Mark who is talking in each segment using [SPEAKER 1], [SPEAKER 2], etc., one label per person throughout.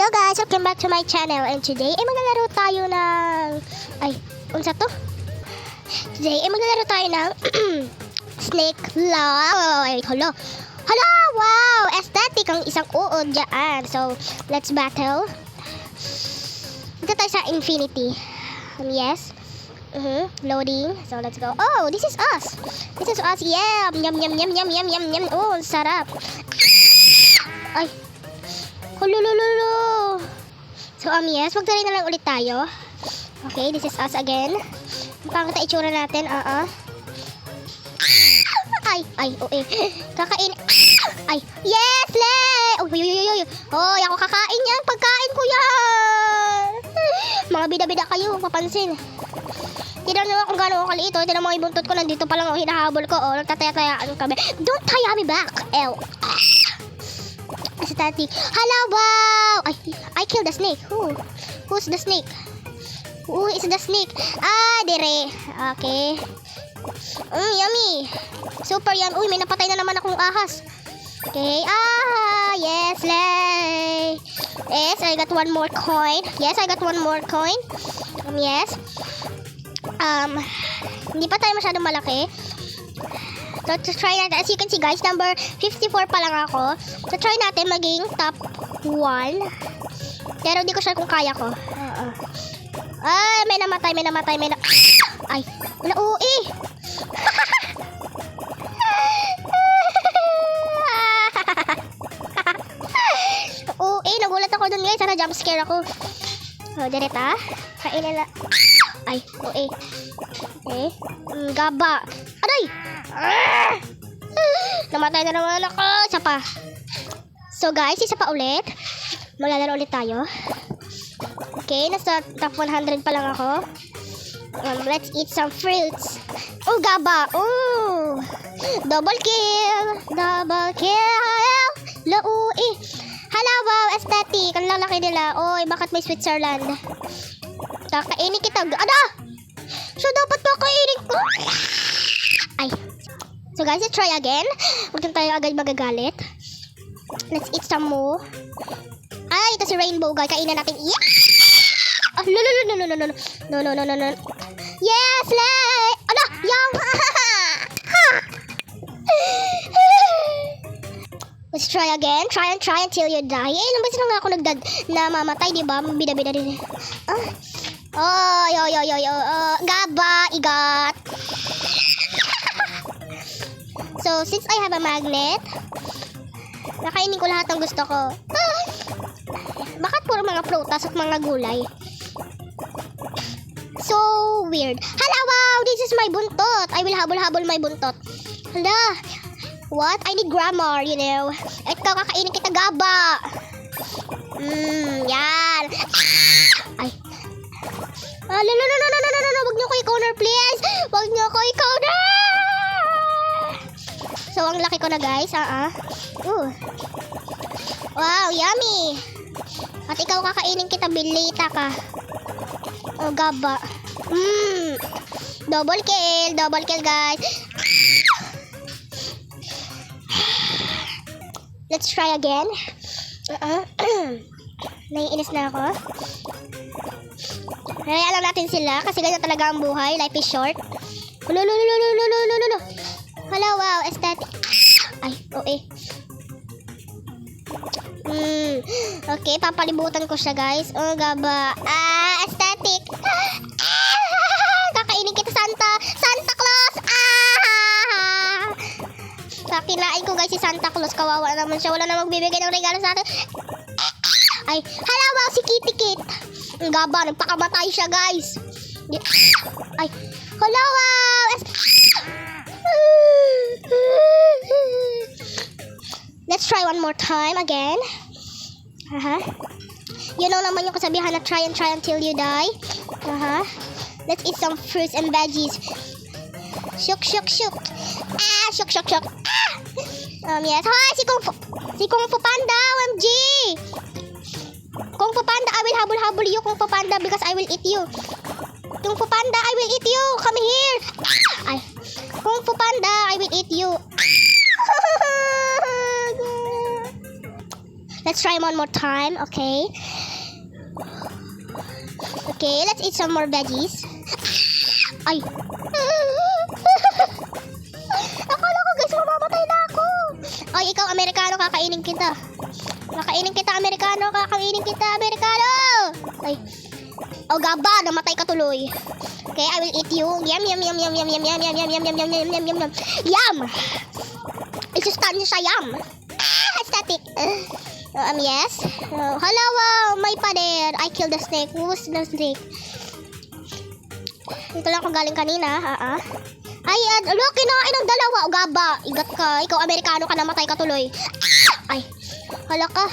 [SPEAKER 1] Hello guys, welcome back to my channel, and today ay maglalaro tayo ng unsa to? Today ay maglalaro tayo ng Snake Love. Hello, wow, aesthetic ang isang uod dyan. So, let's battle. Dito tayo sa Infinity. Yes. Loading. So, let's go. Oh, this is us. Yeah. Yum. Oh, sarap. Ay. Hululululu. So, yes. Magtaray na lang ulit tayo. Okay, this is us again. Pangit na itsura natin. Ay. Kakain. Ay. Yes, le! Oh, ako kakain yan. Pagkain ko yan. Mga bida-bida kayo. Papansin. Tignan nyo kung gano'n ako kaliit. Tignan mo yung buntot ko. Nandito pa lang hinahabol ko. Nagtataya-tayaan kami. Don't taya me back. Ew. Sa tati. Hello, wow! I killed the snake. Who's the snake? Who is the snake? Dire. Okay. Yummy. Super yum. Uy, may napatay na naman akong ahas. Okay. Yes, lay. Yes, I got one more coin. Yes. Hindi pa tayo masyadong malaki. So, to try natin. As you can see, guys, number 54 pa lang ako. So, try natin maging top 1. Pero hindi ko sure kung kaya ko. May namatay. Ay, wala, nagulat ako dun, guys. Sana jump scare ako. Direta. Kainin na. Ay, Okay. Gaba. Aray! Namatay na naman ako. Isa pa. So guys, isa pa ulit. Maglalaro ulit tayo. Okay, nasa top 100 pa lang ako. Let's eat some fruits. Oh, gaba. Oh, double kill. Laui. Hala, wow, aesthetic. Ang lalaki nila. Oy, bakit may Switzerland? Kakainin kita. So, dapat kakainin ko. Ay. So, guys, let's try again. Huwag lang tayo agad magagalit. Let's eat some more. Ito si Rainbow, guys. Kainin natin. Yeah! No. Yes, lay! Yung! Let's try again. Try until you die. Ilang beses lang ako namamatay, diba? Bida-bida din. Gaba, igat. So, since I have a magnet, nakainin ko lahat ng gusto ko. Bakit puro mga prutas at mga gulay? So weird. Hala, wow! This is my buntot. I will habol-habol my buntot. Hala. What? I need grammar, you know. Ikaw, kakainin kita, gaba. Yan. Ay. No. Huwag niyo ko i-corner, please. Huwag niyo ko i-corner. So, ang laki ko na, guys. Wow, yummy. At ikaw, kakainin kita, bilita ka. Oh, gaba. Double kill, guys. Let's try again. Naiinis na ako. Hayaan lang natin sila kasi ganyan talaga ang buhay. Life is short. No. Hello, wow, aesthetic. Okay, papalibutan ko siya, guys. Oh, gaba. Aesthetic. Kakainin kita, Santa Claus. Kinain ko, guys, si Santa Claus. Kawawa naman siya. Wala na magbibigay ng regalo sa atin. Hala, wow, si Kitty Kit. Ang gaba, nagpakamatay siya, guys. Hello, wow. Let's try one more time again. You know naman yung kasabihan na try until you die. Let's eat some fruits and veggies. Shook. Shook. Yes. Hi, si Kung Fu Panda, OMG. Kung Fu Panda, I will habol you, Kung Fu Panda, because I will eat you. Kung Fu Panda, I will eat you. Come here. Kung Fu Panda, I will eat you. Let's try one more time, okay? Okay, let's eat some more veggies. Ay! Akala ko guys, mamamatay na ako. Ay, ikaw, Amerikano, kakainin kita. Kakainin kita, Amerikano. Kakainin kita, Amerikano. Ay. Oh, gaba, namatay ka tuloy. Okay, I will eat you. Yum, yum, yum, yum, yum, yum, yum, yum, yum, yum, yum, yum, yum, yum, yum. Yum! Isustan niyo siya, yum. Aesthetic. Yes. Hello, my father. I killed the snake. Who's the snake? Ito lang ako galing kanina. Ay, look, kinain ng dalawa. O, gaba. Igat ka. Ikaw, Amerikano ka, namatay ka tuloy. Ay, hala ka.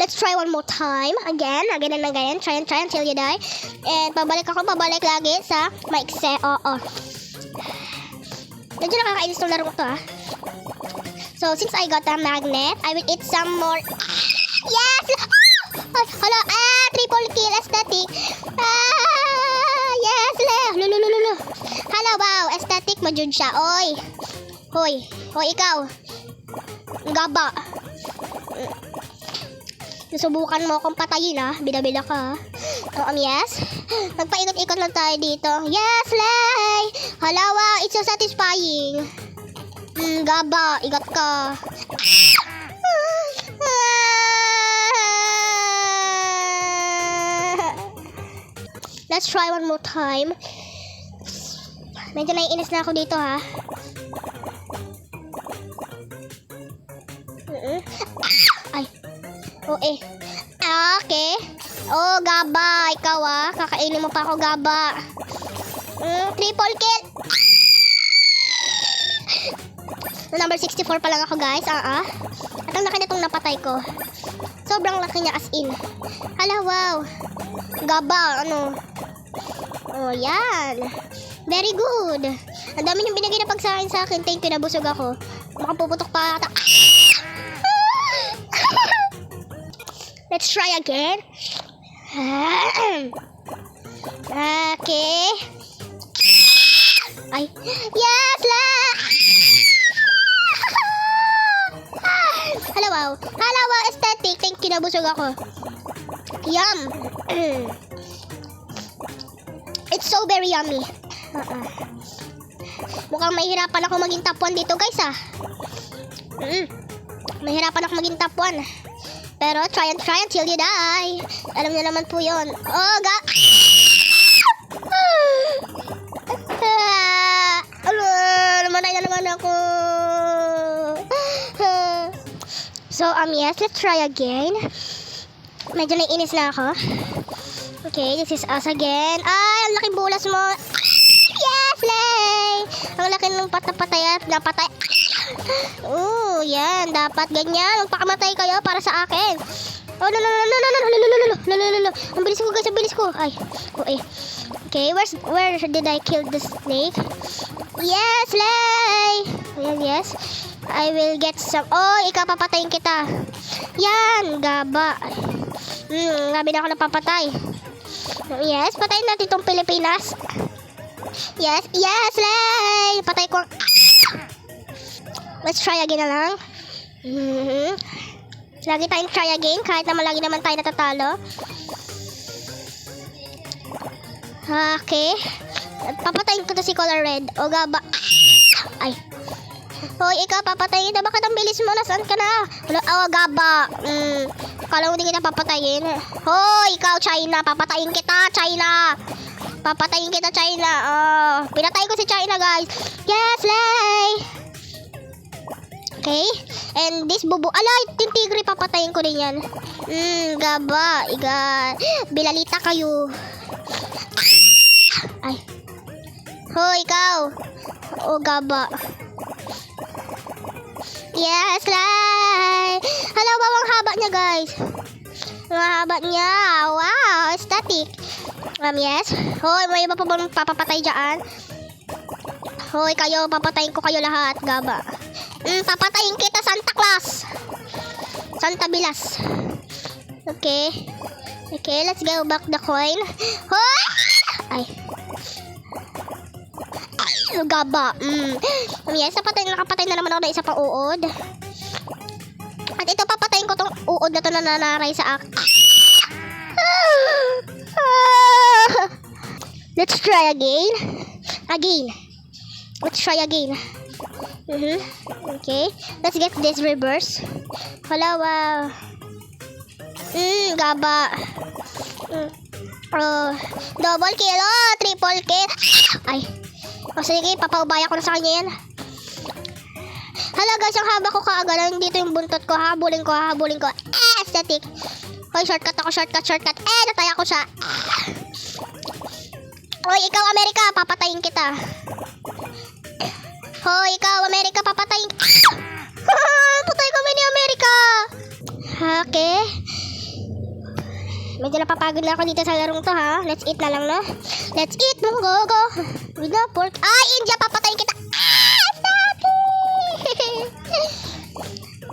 [SPEAKER 1] Let's try one more time. Again and again. Try until you die. And pabalik lagi sa maikse. Oo. Medyo nakakainis itong larong to, So, since I got a magnet, I will eat some more. Yes! Hala, triple kill, aesthetic. Yes, lulu. Hala, wow, aesthetic, majud siya. Oy, hoy, ikaw. Gaba. Susubukan mo akong patayin, Bida-bida ka, yes. Magpaikot-ikot lang tayo dito. Yes, Lay! Hala, wow, it's so satisfying. Gaba, igat ka. Let's try one more time. Medyo naiinis na ako dito, Ay. Okay. Oh, gaba. Ikaw, kakainin mo pa ako, gaba. Triple kill. Number 64 pa lang ako, guys. At ang laki na itong napatay ko. Sobrang laki niya, as in. Hala, wow. Gaba, Oh, yan. Very good. Ang dami niyong binigay na pagsahin sa akin. Thank you, nabusog ako. Makapuputok pa ata. Let's try again. Okay. Ay. Yes, Hello, wow. Aesthetic. Thank you, nabusog ako. Yum. It's so very yummy. Mukhang mahirapan ako maging top 1 dito, guys, Mahirapan ako maging top 1. Pero try until you die. Alam niyo naman po yun. Oh, namatay na naman ako. So, yes, let's try again. Medyo naiinis na ako. Okay, this is us again. Ay, ang laking bulas mo. Yes, Lay! Ang laki ng napatay. Yan. Dapat ganyan. Magpakamatay kayo para sa akin. Oh, no. Ang bilis ko, guys. Ang bilis ko. Ay. Okay, where did I kill the snake? Yes, Lay! Ayan, yes. I will get some. Oh, ikaw, papatayin kita. Yan, gaba. Gabi na ako napapatay. Yes, patayin natin itong Pilipinas. Yes, Lay! Patay ko. Let's try again na lang. Lagi tayong try again, kahit naman lagi naman tayo natatalo. Okay. Papatayin ko to si Color Red. O, gaba. Ay. Hoy, ikaw, papatayin kita. Bakit ang bilis mo? Nasaan ka na? O, gaba. Kala mo di kita papatayin. Hoy, ikaw, China. Papatayin kita, China. China. Pinatay ko si China, guys. Yes, Lay! Okay. And this bubu. Alay, yung tigre, papatayin ko din yan. Gaba. Bilalita kayo. Ay. Hoy, ikaw. O, gaba. Yes, Lay! Hala, wow, ang haba niya, guys. Ang haba niya. Wow, aesthetic. Yes. Hoy, may iba pa bang papapatay dyan? Hoy, kayo, papatayin ko kayo lahat, gaba. Papatayin kita, Santa Claus. Santa Bilas. Okay. Let's go back the coin. Hoy! Ay. Gaba. Yes, nakapatay na naman ako ng isa pang uod. At ito, papatayin ko tong uod na to na nanaray sa akin. Let's try again. Let's try again. Okay. Let's get this reverse. Hala, wow. Gaba. Double kill. Triple kill. Ay. Sige, papaubaya ko na sa kanya yan. Hala guys, ang haba ko kaagad. Dito yung buntot ko. Habulin ko. Aesthetic. Hoy, shortcut ako. Shortcut. Nataya ko siya. Hoy, ikaw Amerika, papatayin kita. Hoy, ikaw Amerika, papatayin. Patay kami ni Amerika. Okay. Medyo napapagod na ako dito sa larong to, ha. Let's eat na lang, no? Let's eat, go. With the pork. Ay, India, papatayin kita. Sabi!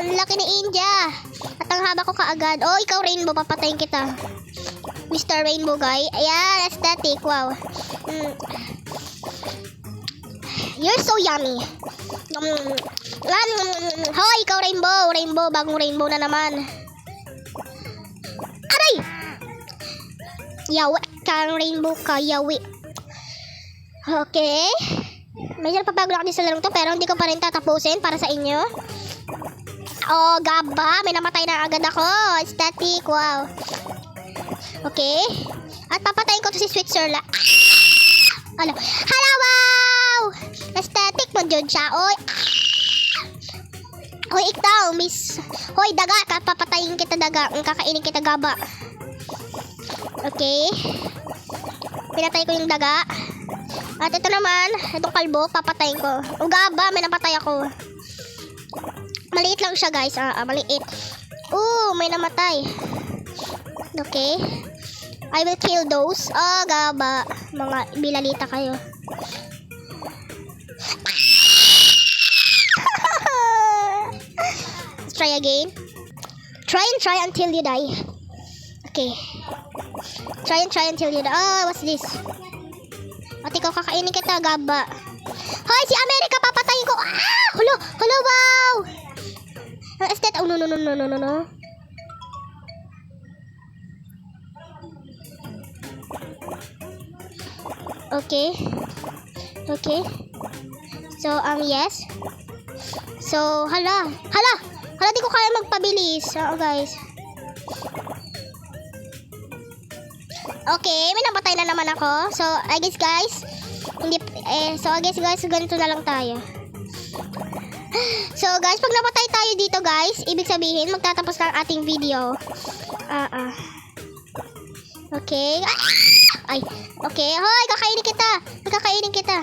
[SPEAKER 1] Ang laki ni India. At ang haba ko kaagad. Oh, ikaw Rainbow, papatayin kita. Mr. Rainbow guy. Ayan, aesthetic. Wow. You're so yummy. Hoy, ikaw Rainbow. Bagong Rainbow na naman. Aray! Yawi. Kang Rainbow ka, yawi. Okay. Medyo napapagod ako din sa larong to, pero hindi ko pa rin tatapusin para sa inyo. Oh, gaba. May namatay na agad ako. Aesthetic. Wow. Okay. At papatayin ko to si Switzerland. Hala, wow! Aesthetic mo dyan siya. Oy. Hoy, ikaw, miss. Hoy, daga. Papatayin kita, daga. Kakainin kita, gaba. Okay. Pinatay ko yung daga. At ito naman, itong kalbo, papatayin ko. O, gaba, may napatay ako. Maliit lang siya, guys. Maliit. May namatay. Okay. I will kill those. Gaba. Mga bilalita kayo. Let's try again. Try until you die. Okay. Try until you die. What's this? At ikaw, kakainin kita, gaba. Hoy, si Amerika, papatayin ko. Hello, wow. Aesthetic. No. Okay. So, yes. So, hala, di ko kaya magpabilis. Guys. Okay, may namatay na naman ako. So, I guess guys, ganito na lang tayo. So, guys, pag namatay tayo dito, guys, ibig sabihin, magtatapos na ang ating video. Okay. Ay, okay. Hoy, kakainin kita.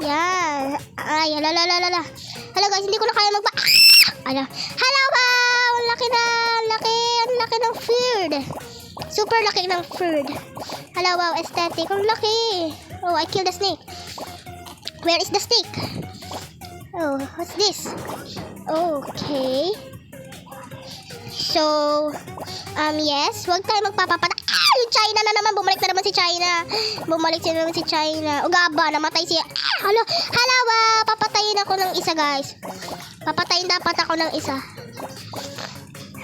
[SPEAKER 1] Yan. Ay, hala. Hala, guys, hindi ko na kaya Hala, wow! Ang laki ng food. Super laki ng food. Hala, wow, aesthetic. Ang laki. Oh, I killed the snake. Where is the snake? Oh, what's this? Okay. So, yes, huwag tayo magpapapatay. Yung China na naman, bumalik na naman si China. O, gaba, namatay siya. Hala, wow, papatayin ako ng isa, guys. Papatayin dapat ako ng isa.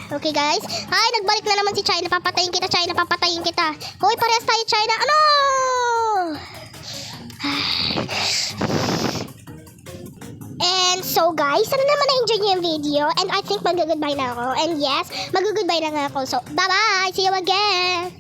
[SPEAKER 1] Okay, guys. Ay, nagbalik na naman si China. Papatayin kita, China. Hoy, parehas tayo, China. Ano? And so, guys, sana naman na-enjoy niyo yung video. And I think mag-goodbye na ako. And yes, mag-goodbye na nga ako. So, bye-bye! See you again!